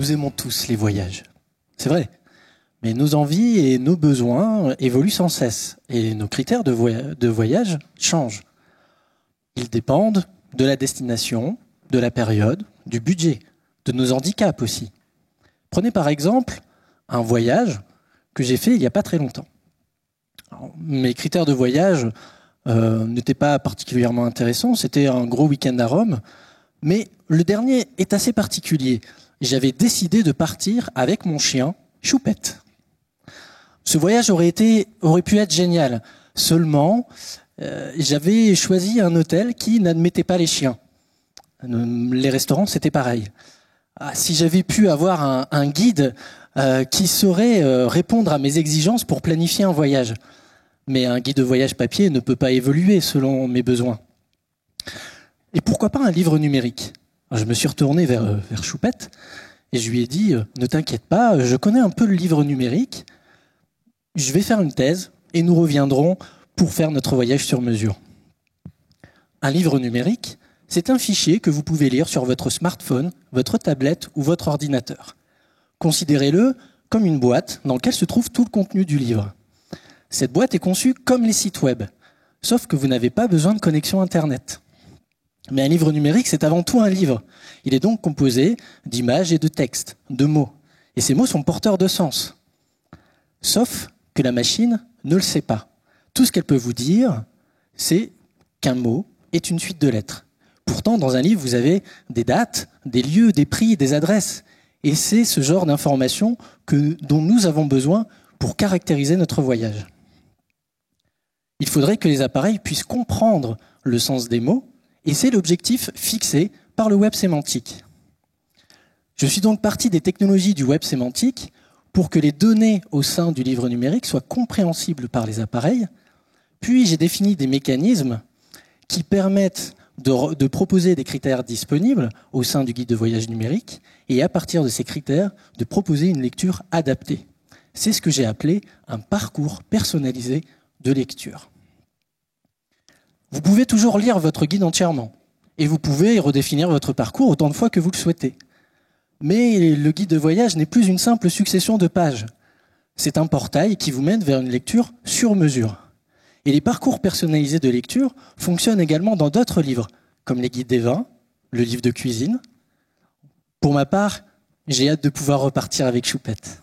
Nous aimons tous les voyages. C'est vrai. Mais nos envies et nos besoins évoluent sans cesse. Et nos critères de voyage changent. Ils dépendent de la destination, de la période, du budget, de nos handicaps aussi. Prenez par exemple un voyage que j'ai fait il n'y a pas très longtemps. Alors, mes critères de voyage n'étaient pas particulièrement intéressants. C'était un gros week-end à Rome. Mais le dernier est assez particulier. J'avais décidé de partir avec mon chien, Choupette. Ce voyage aurait pu être génial. Seulement, j'avais choisi un hôtel qui n'admettait pas les chiens. Les restaurants, c'était pareil. Si j'avais pu avoir un guide qui saurait répondre à mes exigences pour planifier un voyage. Mais un guide de voyage papier ne peut pas évoluer selon mes besoins. Et pourquoi pas un livre numérique ? Je me suis retourné vers Choupette et je lui ai dit « Ne t'inquiète pas, je connais un peu le livre numérique. Je vais faire une thèse et nous reviendrons pour faire notre voyage sur mesure. » Un livre numérique, c'est un fichier que vous pouvez lire sur votre smartphone, votre tablette ou votre ordinateur. Considérez-le comme une boîte dans laquelle se trouve tout le contenu du livre. Cette boîte est conçue comme les sites web, sauf que vous n'avez pas besoin de connexion Internet. Mais un livre numérique, c'est avant tout un livre. Il est donc composé d'images et de textes, de mots. Et ces mots sont porteurs de sens. Sauf que la machine ne le sait pas. Tout ce qu'elle peut vous dire, c'est qu'un mot est une suite de lettres. Pourtant, dans un livre, vous avez des dates, des lieux, des prix, des adresses. Et c'est ce genre d'informations dont nous avons besoin pour caractériser notre voyage. Il faudrait que les appareils puissent comprendre le sens des mots, et c'est l'objectif fixé par le web sémantique. Je suis donc parti des technologies du web sémantique pour que les données au sein du livre numérique soient compréhensibles par les appareils, puis j'ai défini des mécanismes qui permettent de proposer des critères disponibles au sein du guide de voyage numérique, et à partir de ces critères, de proposer une lecture adaptée. C'est ce que j'ai appelé un parcours personnalisé de lecture. Vous pouvez toujours lire votre guide entièrement et vous pouvez redéfinir votre parcours autant de fois que vous le souhaitez. Mais le guide de voyage n'est plus une simple succession de pages. C'est un portail qui vous mène vers une lecture sur mesure. Et les parcours personnalisés de lecture fonctionnent également dans d'autres livres, comme les guides des vins, le livre de cuisine. Pour ma part, j'ai hâte de pouvoir repartir avec Choupette.